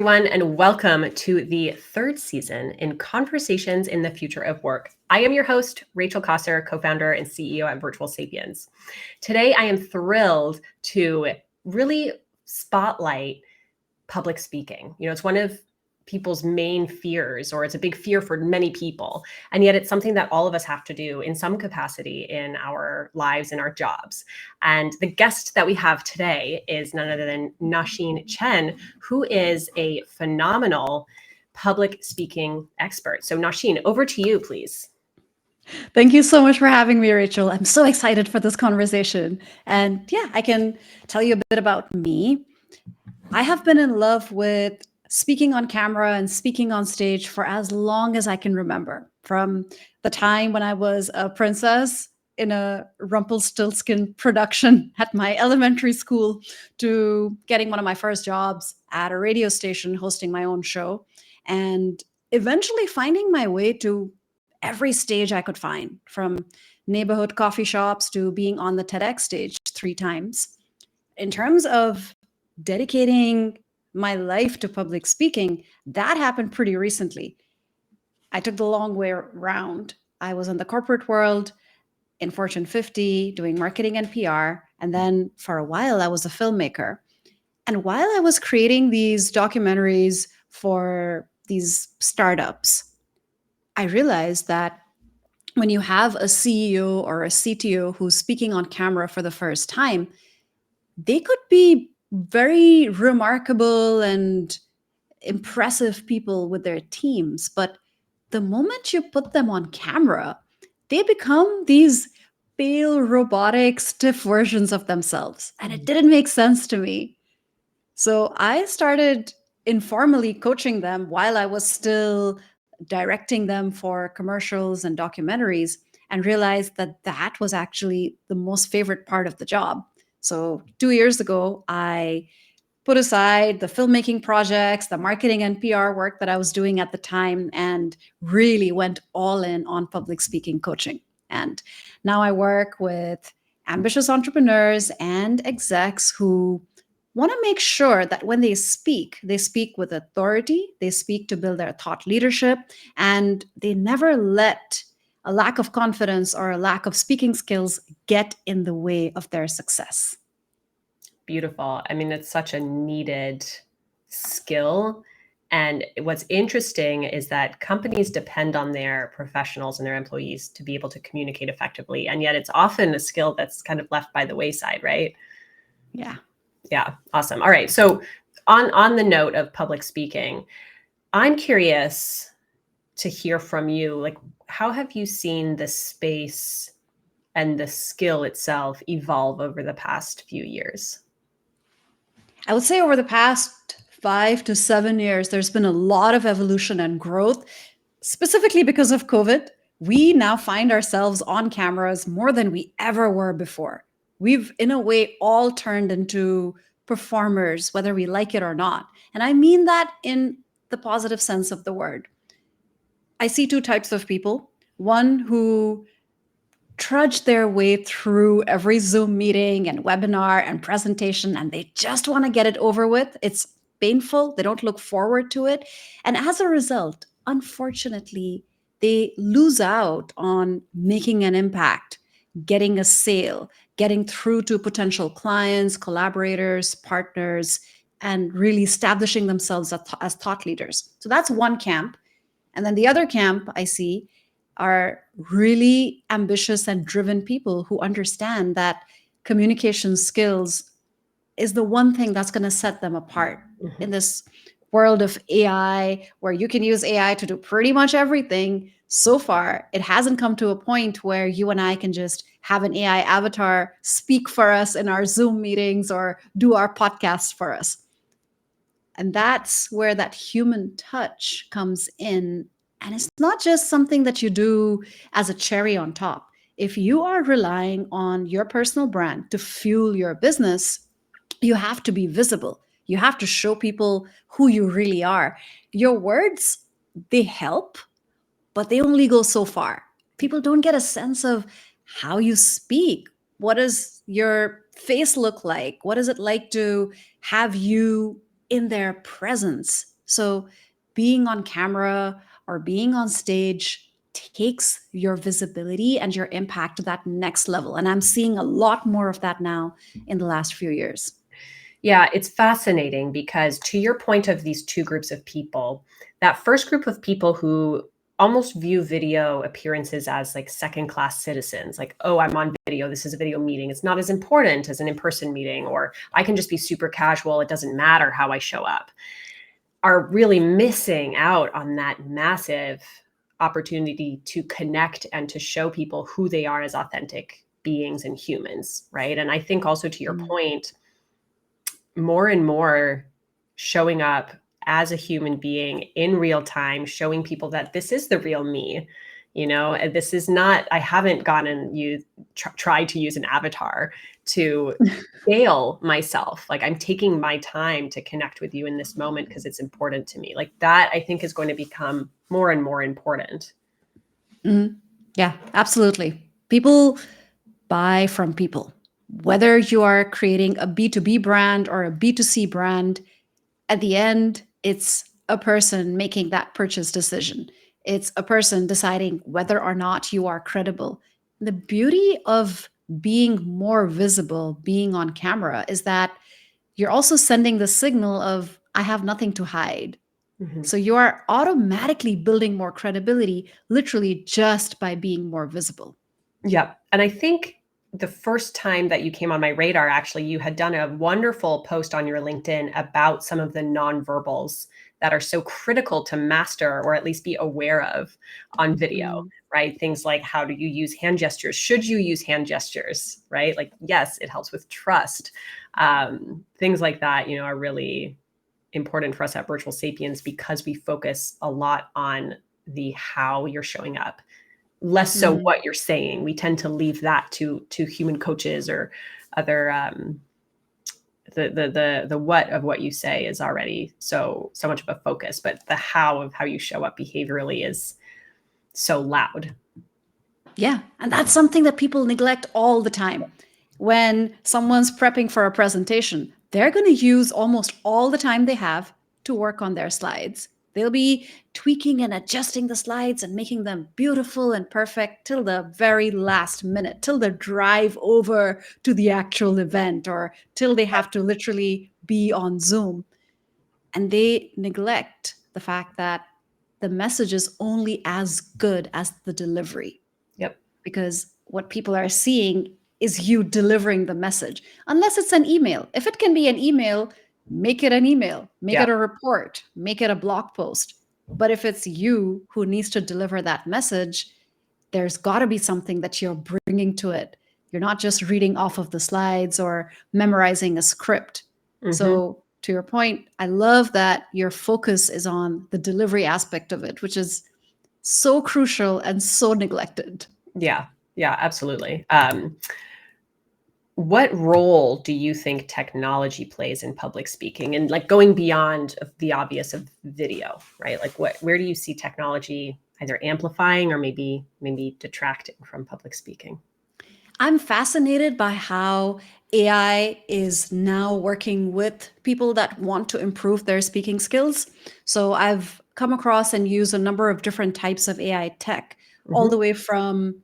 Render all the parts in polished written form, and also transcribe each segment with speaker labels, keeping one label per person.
Speaker 1: everyone, and welcome to the third season in Conversations in the Future of Work. I am your host, Rachel Cossar, co-founder and CEO at Virtual Sapiens. Today, I am thrilled to really spotlight public speaking. It's one of people's main fears, or it's a big fear for many people. And yet it's something that all of us have to do in some capacity in our lives and our jobs. And the guest that we have today is none other than Nausheen Chen, who is a phenomenal public speaking expert. So Nausheen, over to you, please.
Speaker 2: Thank you so much for having me, Rachel. I'm so excited for this conversation. And yeah, I can tell you a bit about me. I have been in love with speaking on camera and speaking on stage for as long as I can remember. From the time when I was a princess in a Rumpelstiltskin production at my elementary school to getting one of my first jobs at a radio station hosting my own show, and eventually finding my way to every stage I could find, from neighborhood coffee shops to being on the TEDx stage 3 times. In terms of dedicating my life to public speaking, that happened pretty recently. I took the long way around. I was in the corporate world, in Fortune 50, doing marketing and PR. And then for a while, I was a filmmaker. And while I was creating these documentaries for these startups, I realized that when you have a CEO or a CTO who's speaking on camera for the first time, they could be very remarkable and impressive people with their teams. But the moment you put them on camera, they become these pale, robotic, stiff versions of themselves. And it didn't make sense to me. So I started informally coaching them while I was still directing them for commercials and documentaries, and realized that that was actually the most favorite part of the job. So 2 years ago, I put aside the filmmaking projects, the marketing and PR work that I was doing at the time, and really went all in on public speaking coaching. And now I work with ambitious entrepreneurs and execs who want to make sure that when they speak with authority, they speak to build their thought leadership, and they never let a lack of confidence or a lack of speaking skills get in the way of their success.
Speaker 1: Beautiful. I mean, it's such a needed skill. And what's interesting is that companies depend on their professionals and their employees to be able to communicate effectively. And yet it's often a skill that's kind of left by the wayside, right?
Speaker 2: Yeah.
Speaker 1: Yeah, awesome. All right. So on the note of public speaking, I'm curious to hear from you, like, how have you seen the space and the skill itself evolve over the past few years?
Speaker 2: I would say over the past 5 to 7 years, there's been a lot of evolution and growth, specifically because of COVID. We now find ourselves on cameras more than we ever were before. We've, in a way, all turned into performers, whether we like it or not. And I mean that in the positive sense of the word. I see 2 types of people. One who trudge their way through every Zoom meeting and webinar and presentation, and they just want to get it over with. It's painful. They don't look forward to it. And as a result, unfortunately, they lose out on making an impact, getting a sale, getting through to potential clients, collaborators, partners, and really establishing themselves as thought leaders. So that's one camp. And then the other camp I see are really ambitious and driven people who understand that communication skills is the one thing that's going to set them apart in this world of AI, where you can use AI to do pretty much everything. So far, it hasn't come to a point where you and I can just have an AI avatar speak for us in our Zoom meetings or do our podcasts for us. And that's where that human touch comes in. And it's not just something that you do as a cherry on top. If you are relying on your personal brand to fuel your business, you have to be visible. You have to show people who you really are. Your words, they help, but they only go so far. People don't get a sense of how you speak. What does your face look like? What is it like to have you in their presence? So being on camera or being on stage takes your visibility and your impact to that next level. And I'm seeing a lot more of that now in the last few years.
Speaker 1: Yeah, it's fascinating because to your point of these two groups of people, that first group of people who almost view video appearances as like second class citizens, like, oh, I'm on video, this is a video meeting. It's not as important as an in-person meeting, or I can just be super casual. It doesn't matter how I show up, are really missing out on that massive opportunity to connect and to show people who they are as authentic beings and humans, right? And I think also to your point, more and more showing up as a human being in real time, showing people that this is the real me. And this is not, I haven't gone and tried to use an avatar to scale myself. Like, I'm taking my time to connect with you in this moment because it's important to me. Like, that I think is going to become more and more important.
Speaker 2: Yeah, absolutely. People buy from people. Whether you are creating a B2B brand or a B2C brand, at the end, it's a person making that purchase decision. It's a person deciding whether or not you are credible. The beauty of being more visible, being on camera, is that you're also sending the signal of, I have nothing to hide.
Speaker 1: Mhm.
Speaker 2: So you are automatically building more credibility, literally just by being more visible.
Speaker 1: Yeah. And I think the first time that you came on my radar, actually, you had done a wonderful post on your LinkedIn about some of the nonverbals that are so critical to master or at least be aware of on video, right? Things like, how do you use hand gestures? Should you use hand gestures, right? Like, yes, it helps with trust. Things like that, are really important for us at Virtual Sapiens because we focus a lot on the how you're showing up, less so what you're saying. We tend to leave that to human coaches or other the what of what you say is already so much of a focus, but the how of how you show up behaviorally is so loud.
Speaker 2: Yeah, and that's something that people neglect all the time. When someone's prepping for a presentation, they're going to use almost all the time they have to work on their slides. They'll be tweaking and adjusting the slides and making them beautiful and perfect till the very last minute, till the drive over to the actual event, or till they have to literally be on Zoom. And they neglect the fact that the message is only as good as the delivery,
Speaker 1: Yep.
Speaker 2: because what people are seeing is you delivering the message. Unless it's an email. If it can be an email, make it an email, make
Speaker 1: Yeah.
Speaker 2: it a report, make it a blog post. But if it's you who needs to deliver that message, there's got to be something that you're bringing to it. You're not just reading off of the slides or memorizing a script. So to your point, I love that your focus is on the delivery aspect of it, which is so crucial and so neglected.
Speaker 1: Yeah, absolutely. What role do you think technology plays in public speaking, and like going beyond the obvious of video, right? Like, where do you see technology either amplifying or maybe detracting from public speaking?
Speaker 2: I'm fascinated by how AI is now working with people that want to improve their speaking skills. So I've come across and used a number of different types of AI tech, all the way from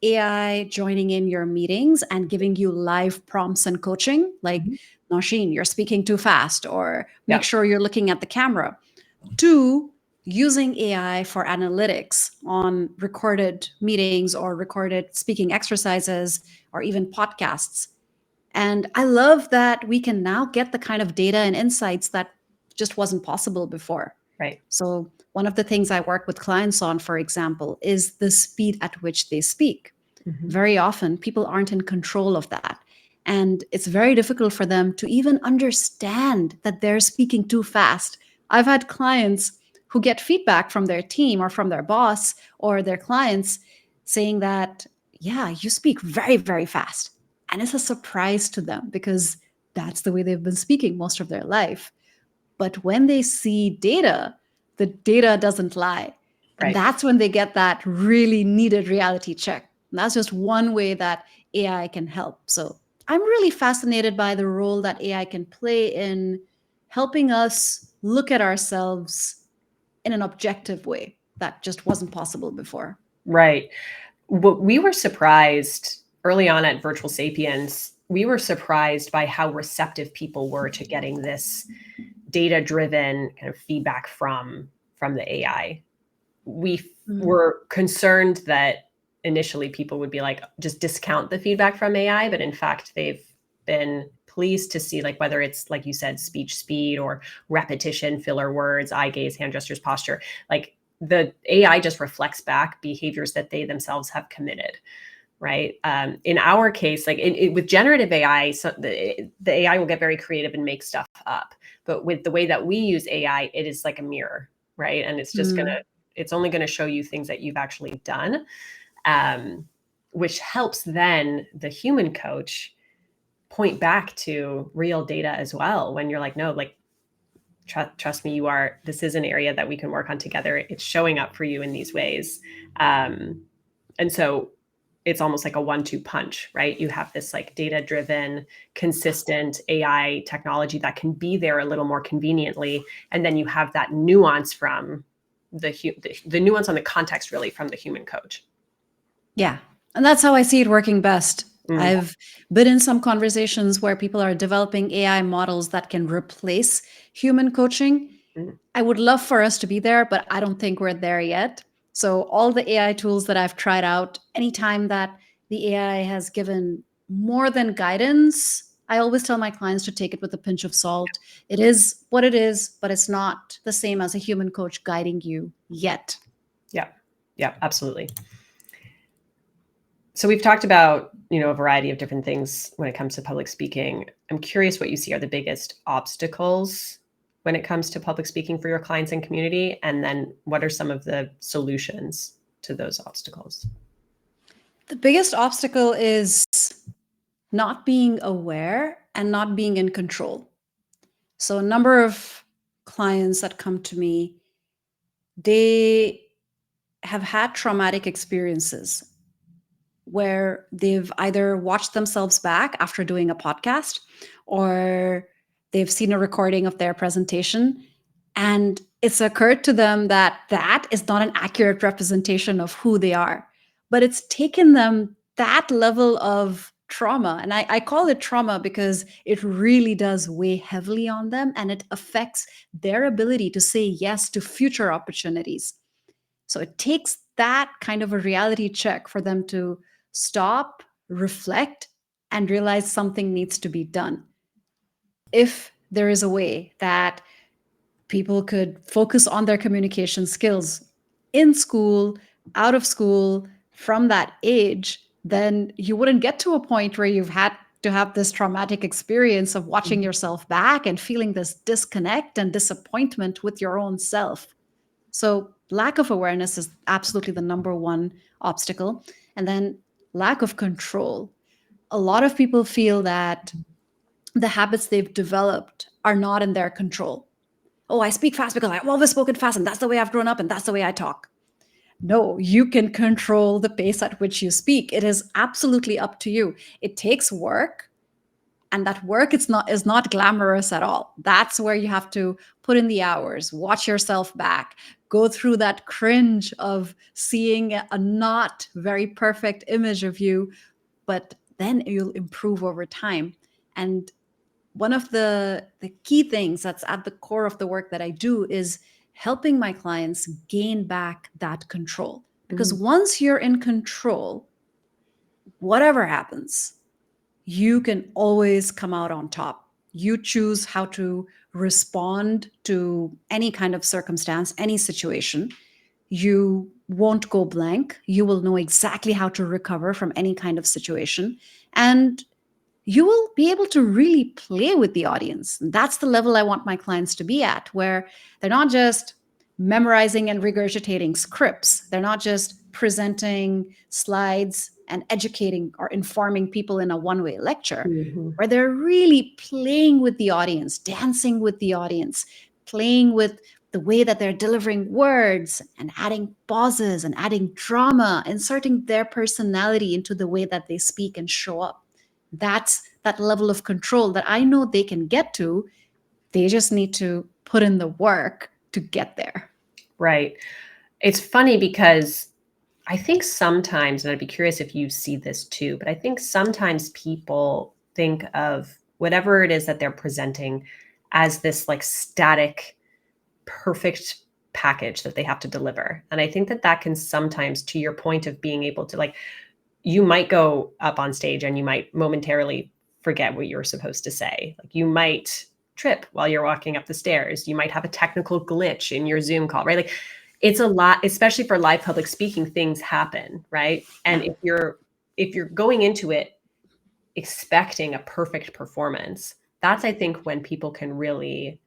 Speaker 2: AI joining in your meetings and giving you live prompts and coaching, like, Nausheen, you're speaking too fast, or make
Speaker 1: Yeah.
Speaker 2: sure you're looking at the camera, to using AI for analytics on recorded meetings or recorded speaking exercises or even podcasts. And I love that we can now get the kind of data and insights that just wasn't possible before.
Speaker 1: Right.
Speaker 2: So, one of the things I work with clients on, for example, is the speed at which they speak. Very often, people aren't in control of that. And it's very difficult for them to even understand that they're speaking too fast. I've had clients who get feedback from their team or from their boss or their clients saying that, yeah, you speak very, very fast. And it's a surprise to them because that's the way they've been speaking most of their life. But when they see data, the data doesn't lie. And
Speaker 1: Right.
Speaker 2: that's when they get that really needed reality check. And that's just one way that AI can help. So I'm really fascinated by the role that AI can play in helping us look at ourselves in an objective way that just wasn't possible before.
Speaker 1: Right. What we were surprised early on at Virtual Sapiens, we were surprised by how receptive people were to getting this data-driven kind of feedback from the AI. We were concerned that initially people would be like, just discount the feedback from AI, but in fact, they've been pleased to see, like, whether it's, like you said, speech speed or repetition, filler words, eye gaze, hand gestures, posture, like the AI just reflects back behaviors that they themselves have committed. Right. In our case, like with generative AI, so the AI will get very creative and make stuff up. But with the way that we use AI, it is like a mirror, right? And it's just it's only going to show you things that you've actually done, which helps then the human coach point back to real data as well. When you're like, no, like, trust me, this is an area that we can work on together. It's showing up for you in these ways. And so it's almost like a 1-2 punch, right? You have this like data-driven, consistent AI technology that can be there a little more conveniently. And then you have that nuance from the nuance on the context, really, from the human coach.
Speaker 2: Yeah. And that's how I see it working best. I've been in some conversations where people are developing AI models that can replace human coaching. I would love for us to be there, but I don't think we're there yet. So all the AI tools that I've tried out, anytime that the AI has given more than guidance, I always tell my clients to take it with a pinch of salt. It is what it is, but it's not the same as a human coach guiding you yet.
Speaker 1: Yeah. Yeah, absolutely. So we've talked about, a variety of different things when it comes to public speaking. I'm curious what you see are the biggest obstacles when it comes to public speaking for your clients and community, and then what are some of the solutions to those obstacles?
Speaker 2: The biggest obstacle is not being aware and not being in control. So a number of clients that come to me, they have had traumatic experiences where they've either watched themselves back after doing a podcast or they've seen a recording of their presentation, and it's occurred to them that that is not an accurate representation of who they are. But it's taken them that level of trauma. And I call it trauma because it really does weigh heavily on them and it affects their ability to say yes to future opportunities. So it takes that kind of a reality check for them to stop, reflect, and realize something needs to be done. If there is a way that people could focus on their communication skills in school, out of school, from that age, then you wouldn't get to a point where you've had to have this traumatic experience of watching yourself back and feeling this disconnect and disappointment with your own self. So lack of awareness is absolutely the number one obstacle. And then lack of control. A lot of people feel that the habits they've developed are not in their control. Oh, I speak fast because I've always spoken fast and that's the way I've grown up and that's the way I talk. No, you can control the pace at which you speak. It is absolutely up to you. It takes work, and that work is not glamorous at all. That's where you have to put in the hours, watch yourself back, go through that cringe of seeing a not very perfect image of you, but then you'll improve over time. And one of the key things that's at the core of the work that I do is helping my clients gain back that control. Because once you're in control, whatever happens, you can always come out on top. You choose how to respond to any kind of circumstance, any situation. You won't go blank. You will know exactly how to recover from any kind of situation. And you will be able to really play with the audience. That's the level I want my clients to be at, where they're not just memorizing and regurgitating scripts. They're not just presenting slides and educating or informing people in a one-way lecture, where they're really playing with the audience, dancing with the audience, playing with the way that they're delivering words and adding pauses and adding drama, inserting their personality into the way that they speak and show up. That's that level of control that I know they can get to. They just need to put in the work to get there.
Speaker 1: Right. It's funny because I think sometimes, and I'd be curious if you see this too, but I think sometimes people think of whatever it is that they're presenting as this like static, perfect package that they have to deliver. And I think that that can sometimes, to your point of being able to like, you might go up on stage and you might momentarily forget what you're supposed to say. Like you might trip while you're walking up the stairs. You might have a technical glitch in your Zoom call, right? Like it's a lot, especially for live public speaking, things happen, right? And if you're going into it expecting a perfect performance, that's I think when people can really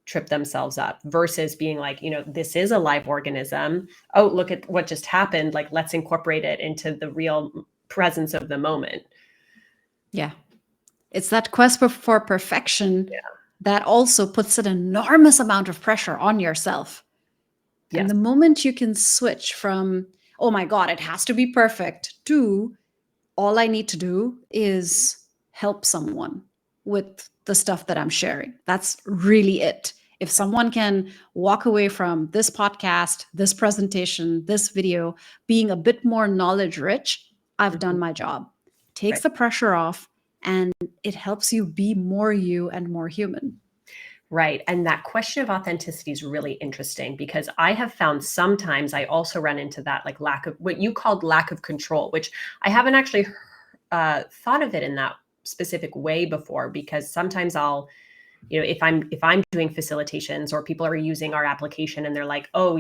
Speaker 1: trip themselves up versus being like, this is a live organism. Oh, look at what just happened. Like, let's incorporate it into the real presence of the moment.
Speaker 2: Yeah. It's that quest for perfection that also puts an enormous amount of pressure on yourself.
Speaker 1: Yes.
Speaker 2: And the moment you can switch from, oh my God, it has to be perfect, to all I need to do is help someone with the stuff that I'm sharing. That's really it. If someone can walk away from this podcast, this presentation, this video, being a bit more knowledge rich, I've done my job. Takes the pressure off, and it helps you be more you and more human.
Speaker 1: Right. And that question of authenticity is really interesting because I have found sometimes I also run into that like lack of what you called lack of control, which I haven't actually thought of it in that specific way before, because sometimes I'll, if I'm doing facilitations or people are using our application and they're like, oh,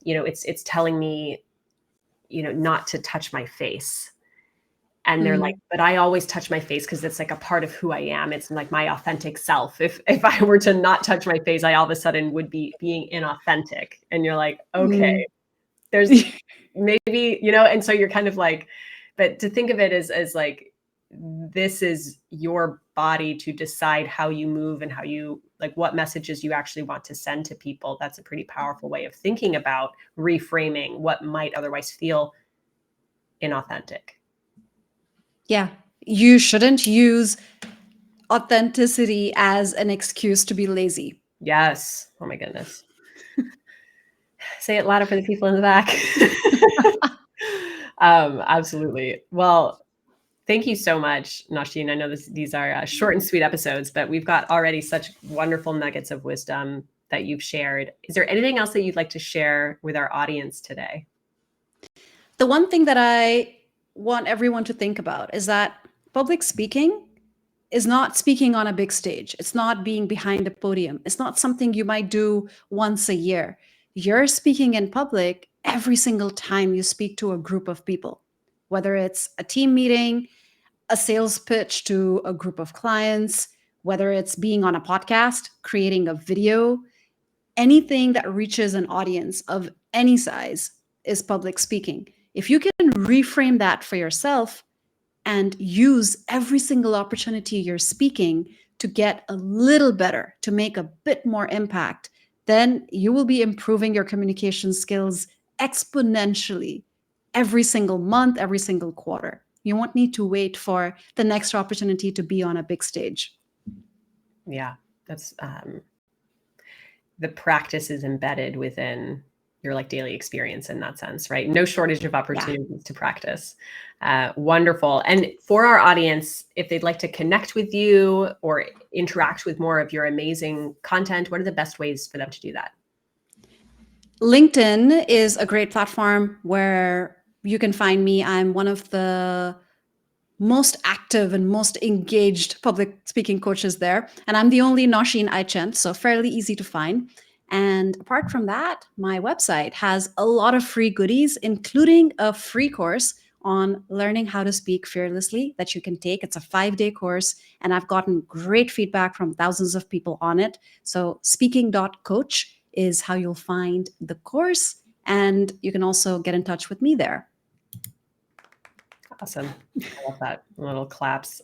Speaker 1: it's telling me, not to touch my face. And they're like, but I always touch my face because it's like a part of who I am. It's like my authentic self. If I were to not touch my face, I all of a sudden would be being inauthentic. And you're like, okay, there's maybe, and so you're kind of like, but to think of it as like, this is your body to decide how you move and how you, like what messages you actually want to send to people. That's a pretty powerful way of thinking about reframing what might otherwise feel inauthentic.
Speaker 2: Yeah, you shouldn't use authenticity as an excuse to be lazy.
Speaker 1: Yes. Oh my goodness. Say it louder for the people in the back. Absolutely. Well, thank you so much, Nausheen. I know these are short and sweet episodes, but we've got already such wonderful nuggets of wisdom that you've shared. Is there anything else that you'd like to share with our audience today?
Speaker 2: The one thing that I want everyone to think about is that public speaking is not speaking on a big stage. It's not being behind a podium. It's not something you might do once a year. You're speaking in public every single time you speak to a group of people, whether it's a team meeting, a sales pitch to a group of clients, whether it's being on a podcast, creating a video, anything that reaches an audience of any size is public speaking. If you can reframe that for yourself and use every single opportunity you're speaking to get a little better, to make a bit more impact, then you will be improving your communication skills exponentially every single month, every single quarter. You won't need to wait for the next opportunity to be on a big stage.
Speaker 1: Yeah, that's the practice is embedded within your like daily experience in that sense, right? No shortage of opportunities to practice. Wonderful. And for our audience, if they'd like to connect with you or interact with more of your amazing content, what are the best ways for them to do that?
Speaker 2: LinkedIn is a great platform where you can find me. I'm one of the most active and most engaged public speaking coaches there. And I'm the only Nausheen I, Chen, so fairly easy to find. And apart from that, my website has a lot of free goodies, including a free course on learning how to speak fearlessly that you can take. It's a 5-day course, and I've gotten great feedback from thousands of people on it. So speaking.coach is how you'll find the course, and you can also get in touch with me there.
Speaker 1: Awesome. I love that. Little claps.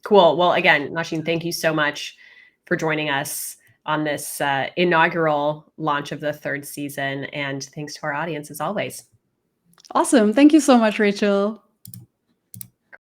Speaker 1: Cool. Well, again, Nausheen, thank you so much for joining us on this inaugural launch of the 3rd season. And thanks to our audience as always.
Speaker 2: Awesome. Thank you so much, Rachel.